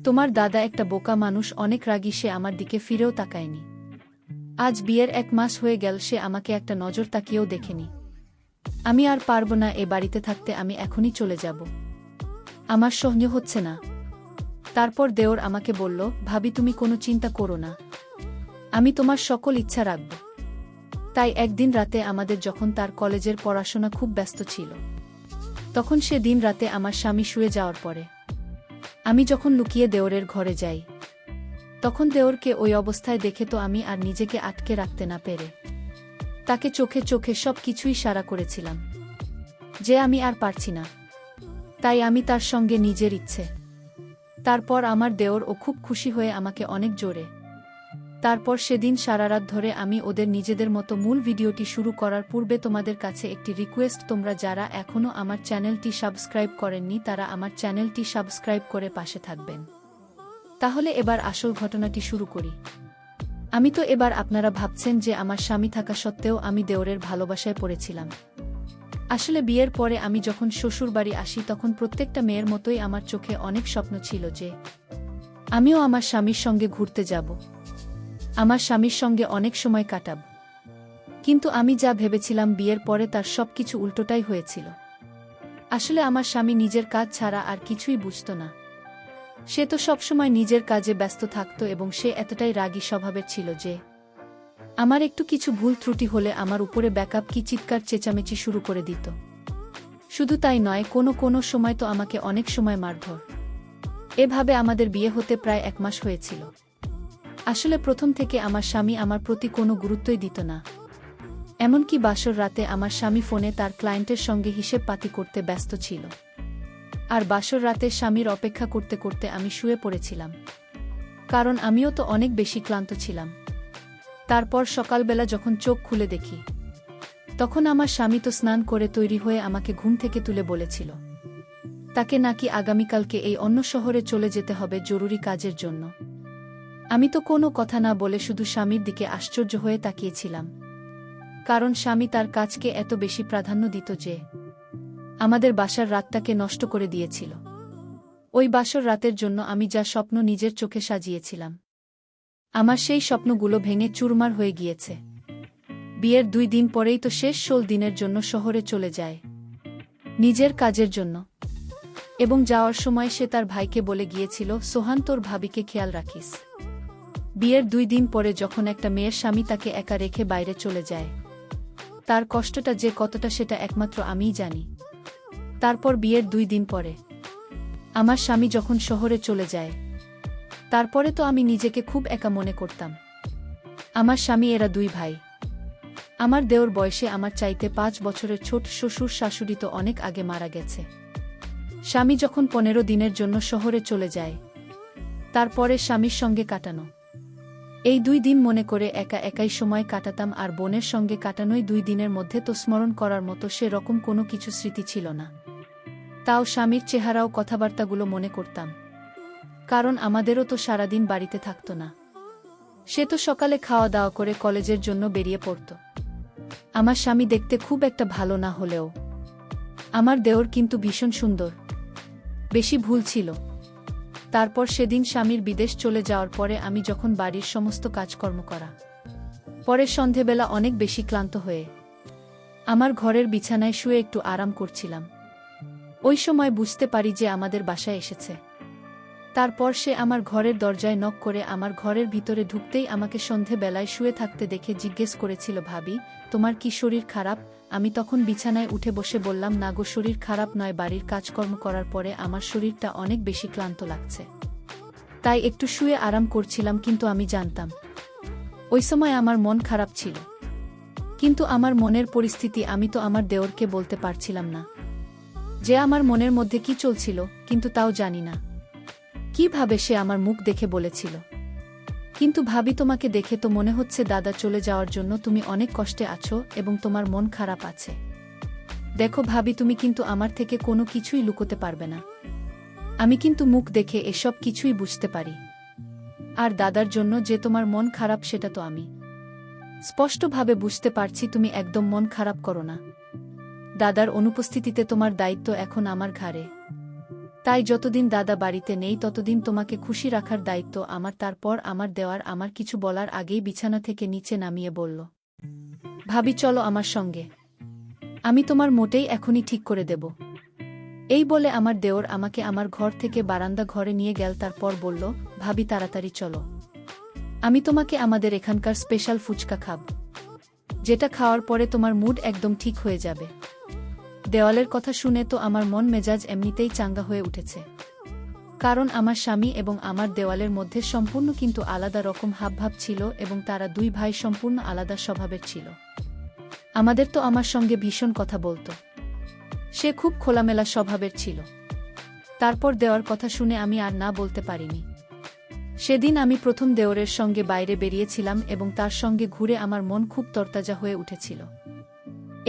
তোমার দাদা একটা বোকা মানুষ, অনেক রাগী, সে আমার দিকে ফিরেও তাকায়নি। আজ বিয়ের 1 মাস হয়ে গেল, সে আমাকে একটা নজর তাকিয়েও দেখেনি। আমি আর পারব না এ বাড়িতে থাকতে, আমি এখনই চলে যাব। আমার সহ্য হচ্ছে না। তারপর দেওর আমাকে বলল, ভাবি তুমি কোনো চিন্তা করো না, আমি তোমার সকল ইচ্ছা রাখব। তাই একদিন রাতে আমাদের যখন তার কলেজের পড়াশোনা খুব ব্যস্ত ছিল, তখন সে দিন রাতে আমার স্বামী শুয়ে যাওয়ার পরে আমি যখন লুকিয়ে দেওরের ঘরে যাই, তখন দেওরকে ওই অবস্থায় দেখে তো আমি আর নিজেকে আটকে রাখতে না পেরে তাকে চোখে চোখে সব কিছুই সারা করেছিলাম যে আমি আর পারছি না। তাই আমি তার সঙ্গে নিজের ইচ্ছে। তারপর আমার দেওর ও খুব খুশি হয়ে আমাকে অনেক জোরে। তারপর সেদিন সারা রাত ধরে আমি ওদের নিজেদের মতো। মূল ভিডিওটি শুরু করার পূর্বে তোমাদের কাছে একটি রিকোয়েস্ট, তোমরা যারা এখনও আমার চ্যানেলটি সাবস্ক্রাইব করেননি তারা আমার চ্যানেলটি সাবস্ক্রাইব করে পাশে থাকবেন। তাহলে এবার আসল ঘটনাটি শুরু করি। আমি তো এবার আপনারা ভাবছেন যে আমার স্বামী থাকা সত্ত্বেও আমি দেওরের ভালোবাসায় পড়েছিলাম। আসলে বিয়ের পরে আমি যখন শ্বশুরবাড়ি আসি তখন প্রত্যেকটা মেয়ের মতোই আমার চোখে অনেক স্বপ্ন ছিল যে আমিও আমার স্বামীর সঙ্গে ঘুরতে যাব, আমার স্বামীর সঙ্গে অনেক সময় কাটাব। কিন্তু আমি যা ভেবেছিলাম বিয়ের পরে তার সবকিছু উল্টোটাই হয়েছিল। আসলে আমার স্বামী নিজের কাজ ছাড়া আর কিছুই বুঝত না। সে তো সবসময় নিজের কাজে ব্যস্ত থাকত এবং সে এতটাই রাগী স্বভাবের ছিল যে আমার একটু কিছু ভুল ত্রুটি হলে আমার উপরে ব্যাকআপ কি চিৎকার চেঁচামেচি শুরু করে দিত। শুধু তাই নয়, কোনো সময় তো আমাকে অনেক সময় মারধর। এভাবে আমাদের বিয়ে হতে প্রায় 1 মাস হয়েছিল। আসলে প্রথম থেকে আমার স্বামী আমার প্রতি কোনো গুরুত্বই দিত না। এমনকি বাসর রাতে আমার স্বামী ফোনে তার ক্লায়েন্টের সঙ্গে হিসেব পাতি করতে ব্যস্ত ছিল। আর বাসর রাতে স্বামীর অপেক্ষা করতে করতে আমি শুয়ে পড়েছিলাম, কারণ আমিও তো অনেক বেশি ক্লান্ত ছিলাম। তারপর সকালবেলা যখন চোখ খুলে দেখি, তখন আমার স্বামী তো স্নান করে তৈরি হয়ে আমাকে ঘুম থেকে তুলে বলেছিল তাকে নাকি আগামীকালকে এই অন্য শহরে চলে যেতে হবে জরুরি কাজের জন্য। আমি তো কোনো কথা না বলে শুধু স্বামীর দিকে আশ্চর্য হয়ে তাকিয়েছিলাম, কারণ স্বামী তার কাজকে এত বেশি প্রাধান্য দিত যে আমাদের বাসার রাতটাকে নষ্ট করে দিয়েছিল। ওই বাসর রাতের জন্য আমি যা স্বপ্ন নিজের চোখে সাজিয়েছিলাম, আমার সেই স্বপ্নগুলো ভেঙে চুরমার হয়ে গিয়েছে। বিয়ের 2 দিন পরেই তো শেষ 16 দিনের জন্য শহরে চলে যায় নিজের কাজের জন্য। এবং যাওয়ার সময় সে তার ভাইকে বলে গিয়েছিল, সোহান তোর ভাবিকে খেয়াল রাখিস। বিয়ের 2 দিন পরে যখন একটা মেয়ের স্বামী তাকে একা রেখে বাইরে চলে যায়, তার কষ্টটা যে কতটা সেটা একমাত্র আমিই জানি। তারপর বিয়ের 2 দিন পরে আমার স্বামী যখন শহরে চলে যায়, তারপরে তো আমি নিজেকে খুব একা মনে করতাম। আমার স্বামী এরা 2 ভাই। আমার দেওর বয়সে আমার চাইতে 5 বছরের ছোট, শ্বশুর শাশুড়ি তো অনেক আগে মারা গেছে। স্বামী যখন 15 দিনের জন্য শহরে চলে যায়, তারপরে স্বামীর সঙ্গে কাটানো এই 2 দিন মনে করে একা একাই সময় কাটাতাম। আর বোনের সঙ্গে কাটানোই 2 দিনের মধ্যে তো স্মরণ করার মতো সে রকম কোনো কিছু স্মৃতি ছিল না। তাও স্বামীর চেহারাও কথাবার্তাগুলো মনে করতাম, কারণ আমাদেরও তো সারাদিন বাড়িতে থাকত না। সে তো সকালে খাওয়া দাওয়া করে কলেজের জন্য বেরিয়ে পড়ত। আমার স্বামী দেখতে খুব একটা ভালো না হলেও আমার দেওর কিন্তু ভীষণ সুন্দর। বেশি ভুল ছিল। তারপর সেদিন স্বামীর বিদেশ চলে যাওয়ার পরে আমি যখন বাড়ির সমস্ত কাজকর্ম করা পরে সন্ধেবেলা অনেক বেশি ক্লান্ত হয়ে আমার ঘরের বিছানায় শুয়ে একটু আরাম করছিলাম, ওই সময় বুঝতে পারি যে আমাদের বাসায় এসেছে। তারপর সে আমার ঘরের দরজায় নক করে আমার ঘরের ভিতরে ঢুকতেই আমাকে সন্ধেবেলায় শুয়ে থাকতে দেখে জিজ্ঞেস করেছিল, ভাবি তোমার কি শরীর খারাপ? আমি তখন বিছানায় উঠে বসে বললাম, না গো, শরীর খারাপ নয়, বাড়ির কাজকর্ম করার পরে আমার শরীরটা অনেক বেশি ক্লান্ত লাগছে, তাই একটু শুয়ে আরাম করছিলাম। কিন্তু আমি জানতাম ওই সময় আমার মন খারাপ ছিল, কিন্তু আমার মনের পরিস্থিতি আমি তো আমার দেওরকে বলতে পারছিলাম না যে আমার মনের মধ্যে কি চলছিল। কিন্তু তাও জানি না কিভাবে সে আমার মুখ দেখে বলেছিল, কিন্তু ভাবি তোমাকে দেখে তো মনে হচ্ছে দাদা চলে যাওয়ার জন্য তুমি অনেক কষ্টে আছো এবং তোমার মন খারাপ আছে। দেখো ভাবি, তুমি কিন্তু আমার থেকে কোনো কিছুই লুকোতে পারবে না। আমি কিন্তু মুখ দেখে এসব কিছুই বুঝতে পারি। আর দাদার জন্য যে তোমার মন খারাপ সেটা তো আমি স্পষ্টভাবে বুঝতে পারছি। তুমি একদম মন খারাপ করো না। দাদার অনুপস্থিতিতে তোমার দায়িত্ব এখন আমার ঘাড়ে। তাই যতদিন দাদা বাড়িতে নেই ততদিন তোমাকে খুশি রাখার দায়িত্ব আমার। তারপর আমার দেওয়ার আমার কিছু বলার আগেই বিছানা থেকে নিচে নামিয়ে বলল, ভাবি চলো আমার সঙ্গে, আমি তোমার মোটেই এখনই ঠিক করে দেব। এই বলে আমার দেওর আমাকে আমার ঘর থেকে বারান্দা ঘরে নিয়ে গেল। তারপর বলল, ভাবি তাড়াতাড়ি চলো, আমি তোমাকে আমাদের এখানকার স্পেশাল ফুচকা খাব, যেটা খাওয়ার পরে তোমার মুড একদম ঠিক হয়ে যাবে। দেওয়ালের কথা শুনে তো আমার মন মেজাজ এমনিতেই চাঙ্গা হয়ে উঠেছে, কারণ আমার স্বামী এবং আমার দেওয়ালের মধ্যে সম্পূর্ণ কিন্তু আলাদা রকম হাবভাব ছিল এবং তারা দুই ভাই সম্পূর্ণ আলাদা স্বভাবের ছিল। আমাদের তো আমার সঙ্গে ভীষণ কথা বলতো, সে খুব খোলামেলা স্বভাবের ছিল। তারপর দেওয়ার কথা শুনে আমি আর না বলতে পারিনি। সেদিন আমি প্রথম দেওরের সঙ্গে বাইরে বেরিয়েছিলাম এবং তার সঙ্গে ঘুরে আমার মন খুব তরতাজা হয়ে উঠেছিল।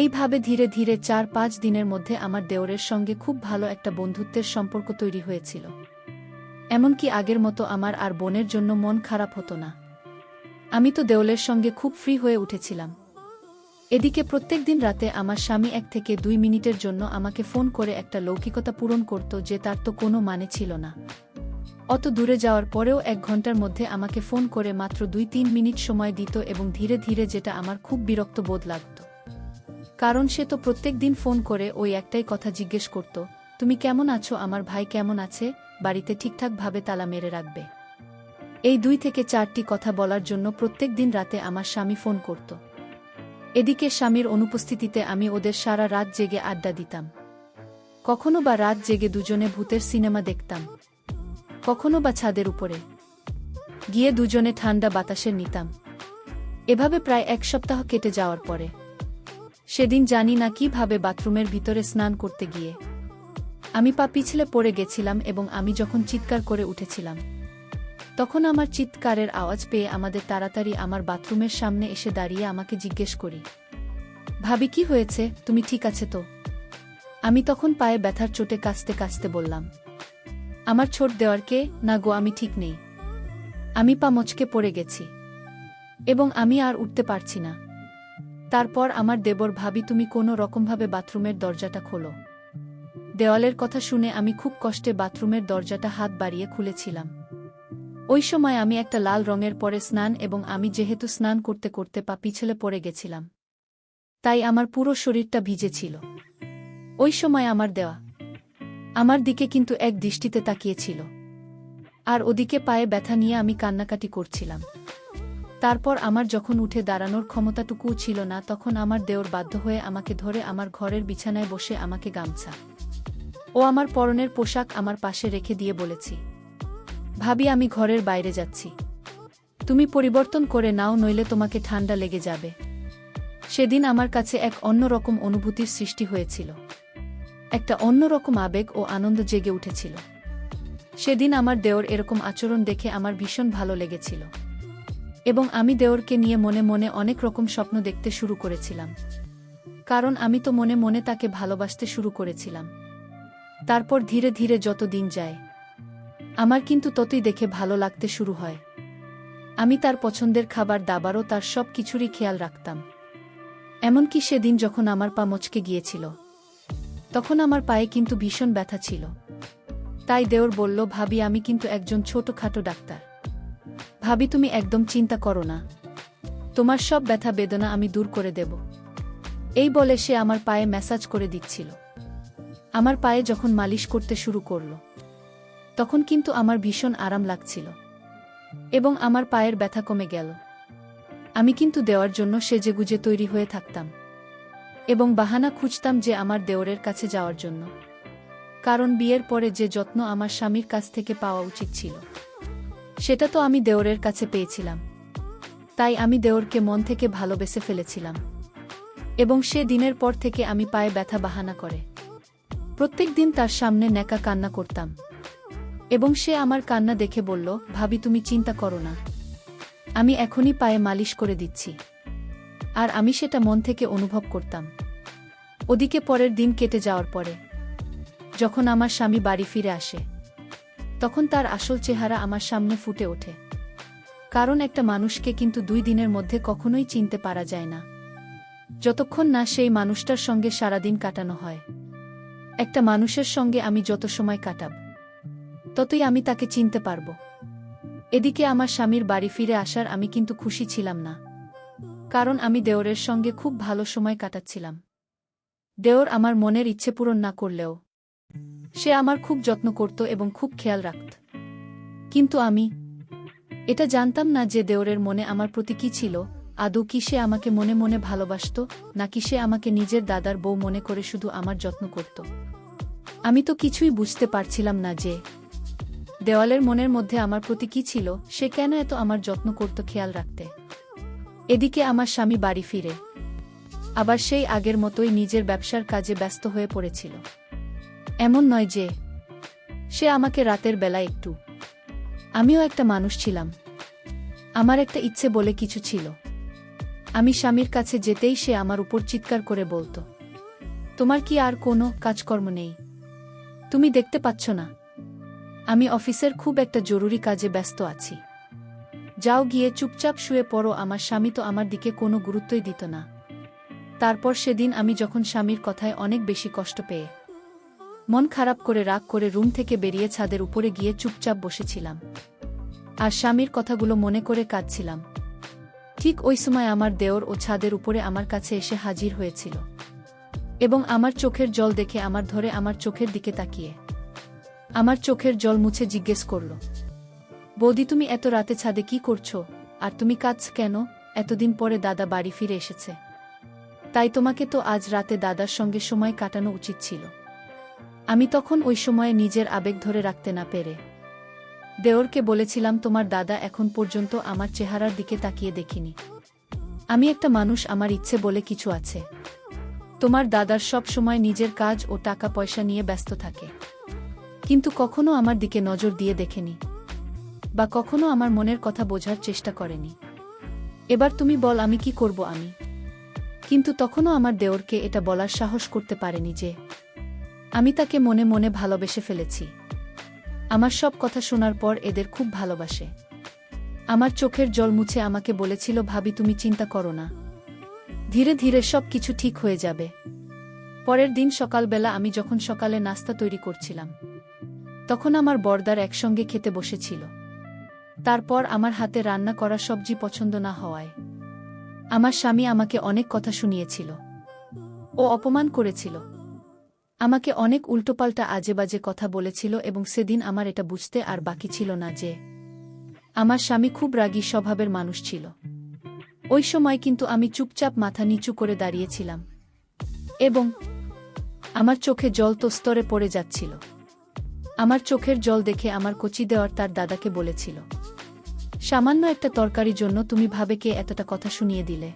এইভাবে ধীরে ধীরে 4-5 দিনের মধ্যে আমার দেওরের সঙ্গে খুব ভালো একটা বন্ধুত্বের সম্পর্ক তৈরি হয়েছিল। এমনকি আগের মতো আমার আর বোনের জন্য মন খারাপ হতো না। আমি তো দেওলের সঙ্গে খুব ফ্রি হয়ে উঠেছিলাম। এদিকে প্রত্যেক দিন রাতে আমার স্বামী 1 থেকে 2 মিনিটের জন্য আমাকে ফোন করে একটা লৌকিকতা পূরণ করত, যে তার তো কোনো মানে ছিল না। অত দূরে যাওয়ার পরেও 1 ঘন্টার মধ্যে আমাকে ফোন করে মাত্র 2-3 মিনিট সময় দিত এবং ধীরে ধীরে, যেটা আমার খুব বিরক্ত বোধ লাগত। কারণ সে তো প্রত্যেক দিন ফোন করে ওই একটাই কথা জিজ্ঞেস করত, তুমি কেমন আছো, আমার ভাই কেমন আছে, বাড়িতে ঠিকঠাকভাবে তালা মেরে রাখবে। এই 2 থেকে 4টি কথা বলার জন্য প্রত্যেক দিন রাতে আমার স্বামী ফোন করত। এদিকে স্বামীর অনুপস্থিতিতে আমি ওদের সারা রাত জেগে আড্ডা দিতাম। কখনো বা রাত জেগে দুজনে ভূতের সিনেমা দেখতাম, কখনো বা ছাদের উপরে গিয়ে দুজনে ঠান্ডা বাতাসে নিতাম। এভাবে প্রায় 1 সপ্তাহ কেটে যাওয়ার পরে সেদিন জানি না কিভাবে বাথরুমের ভিতরে স্নান করতে গিয়ে আমি পা পিছলে পড়ে গেছিলাম এবং আমি যখন চিৎকার করে উঠেছিলাম, তখন আমার চিৎকারের আওয়াজ পেয়ে আমাদের তাড়াতাড়ি আমার বাথরুমের সামনে এসে দাঁড়িয়ে আমাকে জিজ্ঞেস করি, ভাবি কি হয়েছে, তুমি ঠিক আছে তো? আমি তখন পায়ে ব্যথার চোটে কাঁচতে কাঁচতে বললাম, আমার ছোট দেওয়ারকে, না গো আমি ঠিক নেই, আমি পা মচকে পড়ে গেছি এবং আমি আর উঠতে পারছি না। তারপর আমার দেবর, ভাবি তুমি কোনো রকমভাবে বাথরুমের দরজাটা খোলো। দেওয়ালের কথা শুনে আমি খুব কষ্টে বাথরুমের দরজাটা হাত বাড়িয়ে খুলেছিলাম। ওই সময় আমি একটা লাল রঙের পরে স্নান এবং আমি যেহেতু স্নান করতে করতে পা পিছলে পড়ে গেছিলাম, তাই আমার পুরো শরীরটা ভিজে ছিল। ওই সময় আমার দেওয়া আমার দিকে কিন্তু এক দৃষ্টিতে তাকিয়েছিল, আর ওদিকে পায়ে ব্যথা নিয়ে আমি কান্নাকাটি করছিলাম। তারপর আমার যখন উঠে দাঁড়ানোর ক্ষমতাটুকুও ছিল না, তখন আমার দেওর বাধ্য হয়ে আমাকে ধরে আমার ঘরের বিছানায় বসে আমাকে গামছা ও আমার পরনের পোশাক আমার পাশে রেখে দিয়ে বলেছি, ভাবি আমি ঘরের বাইরে যাচ্ছি, তুমি পরিবর্তন করে নাও, নইলে তোমাকে ঠান্ডা লেগে যাবে। সেদিন আমার কাছে এক অন্যরকম অনুভূতির সৃষ্টি হয়েছিল, একটা অন্যরকম আবেগ ও আনন্দ জেগে উঠেছিল। সেদিন আমার দেওর এরকম আচরণ দেখে আমার ভীষণ ভালো লেগেছিল এবং আমি দেওরকে নিয়ে মনে মনে অনেক রকম স্বপ্ন দেখতে শুরু করেছিলাম, কারণ আমি তো মনে মনে তাকে ভালোবাসতে শুরু করেছিলাম। তারপর ধীরে ধীরে যত দিন যায় আমার কিন্তু ততই দেখে ভালো লাগতে শুরু হয়। আমি তার পছন্দের খাবার দাবারও তার সব কিছুরই খেয়াল রাখতাম। এমনকি সেদিন যখন আমার পা মচকে গিয়েছিল, তখন আমার পায়ে কিন্তু ভীষণ ব্যথা ছিল। তাই দেওর বলল, ভাবি আমি কিন্তু একজন ছোটখাটো ডাক্তার, ভাবি তুমি একদম চিন্তা করো না, তোমার সব ব্যথা বেদনা আমি দূর করে দেব। এই বলে সে আমার পায়ে ম্যাসাজ করে দিচ্ছিল। আমার পায়ে যখন মালিশ করতে শুরু করল, তখন কিন্তু আমার ভীষণ আরাম লাগছিল এবং আমার পায়ের ব্যথা কমে গেল। আমি কিন্তু দেওয়ার জন্য সেজেগুজে তৈরি হয়ে থাকতাম এবং বাহানা খুঁজতাম যে আমার দেওরের কাছে যাওয়ার জন্য, কারণ বিয়ের পরে যে যত্ন আমার স্বামীর কাছ থেকে পাওয়া উচিত ছিল, সেটা তো আমি দেওরের কাছে পেয়েছিলাম। তাই আমি দেওরকে মন থেকে ভালোবেসে ফেলেছিলাম এবং সে দিনের পর থেকে আমি পায়ে ব্যথা বাহানা করে প্রত্যেক দিন তার সামনে ন্যাকা কান্না করতাম এবং সে আমার কান্না দেখে বলল, ভাবি তুমি চিন্তা করো না, আমি এখনই পায়ে মালিশ করে দিচ্ছি। আর আমি সেটা মন থেকে অনুভব করতাম। ওদিকে পরের দিন কেটে যাওয়ার পরে যখন আমার স্বামী বাড়ি ফিরে আসে, তখন তার আসল চেহারা আমার সামনে ফুটে ওঠে। কারণ একটা মানুষকে কিন্তু 2 দিনের মধ্যে কখনোই চিনতে পারা যায় না, যতক্ষণ না সেই মানুষটার সঙ্গে সারাদিন কাটানো হয়। একটা মানুষের সঙ্গে আমি যত সময় কাটাব, ততই আমি তাকে চিনতে পারব। এদিকে আমার স্বামীর বাড়ি ফিরে আসার আমি কিন্তু খুশি ছিলাম না, কারণ আমি দেওরের সঙ্গে খুব ভালো সময় কাটাচ্ছিলাম। দেওর আমার মনের ইচ্ছে পূরণ না করলেও সে আমার খুব যত্ন করত এবং খুব খেয়াল রাখত। কিন্তু আমি এটা জানতাম না যে দেওরের মনে আমার প্রতি কী ছিল। আদৌ কি সে আমাকে মনে মনে ভালোবাসত, নাকি সে আমাকে নিজের দাদার বউ মনে করে শুধু আমার যত্ন করত। আমি তো কিছুই বুঝতে পারছিলাম না যে দেওয়ালের মনের মধ্যে আমার প্রতি কী ছিল, সে কেন এত আমার যত্ন করত, খেয়াল রাখতে। এদিকে আমার স্বামী বাড়ি ফিরে আবার সেই আগের মতোই নিজের ব্যবসার কাজে ব্যস্ত হয়ে পড়েছিল। এমন নয় যে সে আমাকে রাতের বেলা একটু, আমিও একটা মানুষ ছিলাম, আমার একটা ইচ্ছে বলে কিছু ছিল। আমি স্বামীর কাছে যেতেই সে আমার উপর চিৎকার করে বলতো, তোমার কি আর কোনো কাজকর্ম নেই? তুমি দেখতে পাচ্ছ না আমি অফিসের খুব একটা জরুরি কাজে ব্যস্ত আছি? যাও গিয়ে চুপচাপ শুয়ে পড়ো। আমার স্বামী তো আমার দিকে কোনো গুরুত্বই দিত না। তারপর সেদিন আমি যখন স্বামীর কথায় অনেক বেশি কষ্ট পেয়ে মন খারাপ করে রাগ করে রুম থেকে বেরিয়ে ছাদের উপরে গিয়ে চুপচাপ বসেছিলাম আর স্বামীর কথাগুলো মনে করে কাঁদছিলাম, ঠিক ওই সময় আমার দেওর ও ছাদের উপরে আমার কাছে এসে হাজির হয়েছিল এবং আমার চোখের জল দেখে আমার ধরে আমার চোখের দিকে তাকিয়ে আমার চোখের জল মুছে জিজ্ঞেস করল, বৌদি তুমি এত রাতে ছাদে কি করছো? আর তুমি কাঁদছ কেন? এতদিন পরে দাদা বাড়ি ফিরে এসেছে, তাই তোমাকে তো আজ রাতে দাদার সঙ্গে সময় কাটানো উচিত ছিল। আমি তখন ওই সময়ে নিজের আবেগ ধরে রাখতে না পেরে দেওরকে বলেছিলাম, তোমার দাদা এখন পর্যন্ত আমার চেহারার দিকে তাকিয়ে দেখিনি। আমি একটা মানুষ, আমার ইচ্ছে বলে কিছু আছে। তোমার দাদার সব সময় নিজের কাজ ও টাকা পয়সা নিয়ে ব্যস্ত থাকে, কিন্তু কখনো আমার দিকে নজর দিয়ে দেখেনি বা কখনো আমার মনের কথা বোঝার চেষ্টা করেনি। এবার তুমি বল আমি কি করব? আমি কিন্তু তখনও আমার দেওরকে এটা বলার সাহস করতে পারেনি যে আমি তাকে মনে মনে ভালোবেসে ফেলেছি। আমার সব কথা শোনার পর এদের খুব ভালোবাসে। আমার চোখের জল মুছে আমাকে বলেছিল, ভাবি তুমি চিন্তা করো না, ধীরে ধীরে সব কিছু ঠিক হয়ে যাবে। পরের দিন সকালবেলা আমি যখন সকালে নাস্তা তৈরি করছিলাম, তখন আমার বরদার একসঙ্গে খেতে বসেছিল। তারপর আমার হাতে রান্না করা সবজি পছন্দ না হওয়ায় আমার স্বামী আমাকে অনেক কথা শুনিয়েছিল ও অপমান করেছিল। আমাকে অনেক উল্টোপাল্টা আজেবাজে কথা বলেছিল এবং সেদিন আমার এটা বুঝতে আর বাকি ছিল না যে আমার স্বামী খুব রাগী স্বভাবের মানুষ ছিল। ওই সময় কিন্তু আমি চুপচাপ মাথা নিচু করে দাঁড়িয়েছিলাম এবং আমার চোখে জল তো স্তরে পড়ে যাচ্ছিল। আমার চোখের জল দেখে আমার কচি দেওয়ার তার দাদাকে বলেছিল, সামান্য একটা তরকারির জন্য তুমি ভাবেকে এতটা কথা শুনিয়ে দিলে।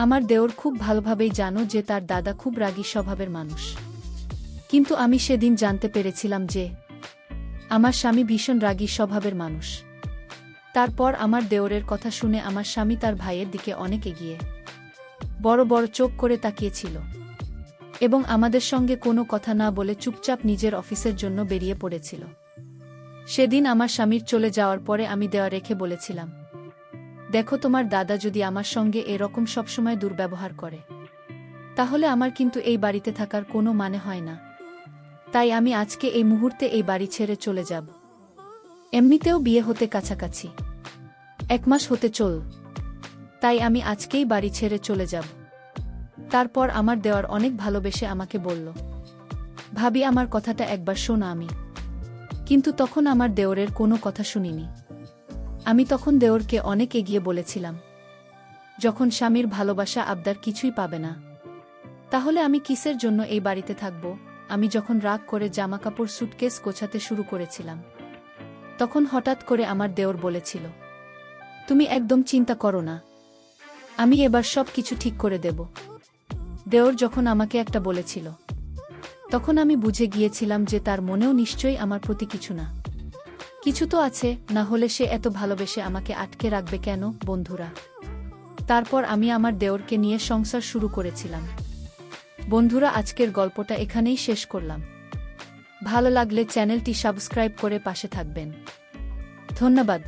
আমার দেওর খুব ভালোভাবেই জানো যে তার দাদা খুব রাগী স্বভাবের মানুষ, কিন্তু আমি সেদিন জানতে পেরেছিলাম যে আমার স্বামী ভীষণ রাগী স্বভাবের মানুষ। তারপর আমার দেওরের কথা শুনে আমার স্বামী তার ভাইয়ের দিকে অনেক এগিয়ে বড় বড় চোখ করে তাকিয়েছিল এবং আমাদের সঙ্গে কোনো কথা না বলে চুপচাপ নিজের অফিসের জন্য বেরিয়ে পড়েছিল। সেদিন আমার স্বামীর চলে যাওয়ার পরে আমি দেওয়া রেখে বলেছিলাম, দেখো তোমার দাদা যদি আমার সঙ্গে এরকম সবসময় দুর্ব্যবহার করে, তাহলে আমার কিন্তু এই বাড়িতে থাকার কোনো মানে হয় না। তাই আমি আজকে এই মুহূর্তে এই বাড়ি ছেড়ে চলে যাব। এমনিতেও বিয়ে হতে কাছাকাছি 1 মাস হতে চল, তাই আমি আজকেই বাড়ি ছেড়ে চলে যাব। তারপর আমার দেওয়ার অনেক ভালোবেসে আমাকে বলল, ভাবি আমার কথাটা একবার শোনো। আমি কিন্তু তখন আমার দেওরের কোনো কথা শুনিনি। আমি তখন দেওরকে অনেক এগিয়ে বলেছিলাম, যখন স্বামীর ভালোবাসা আবদার কিছুই পাবে না, তাহলে আমি কিসের জন্য এই বাড়িতে থাকব? আমি যখন রাগ করে জামাকাপড় সুটকেস গোছাতে শুরু করেছিলাম, তখন হঠাৎ করে আমার দেওর বলেছিল, তুমি একদম চিন্তা করো না, আমি এবার সব কিছু ঠিক করে দেব। দেওর যখন আমাকে একটা বলেছিল, তখন আমি বুঝে গিয়েছিলাম যে তার মনেও নিশ্চয়ই আমার প্রতি কিছু না কিছু তো আছে, না হলে সে এত ভালোবেসে আমাকে আটকে রাখবে কেন? বন্ধুরা, তারপর আমি আমার দেওরকে নিয়ে সংসার শুরু করেছিলাম। বন্ধুরা, আজকের গল্পটা এখানেই শেষ করলাম। ভালো লাগলে চ্যানেলটি সাবস্ক্রাইব করে পাশে থাকবেন। ধন্যবাদ।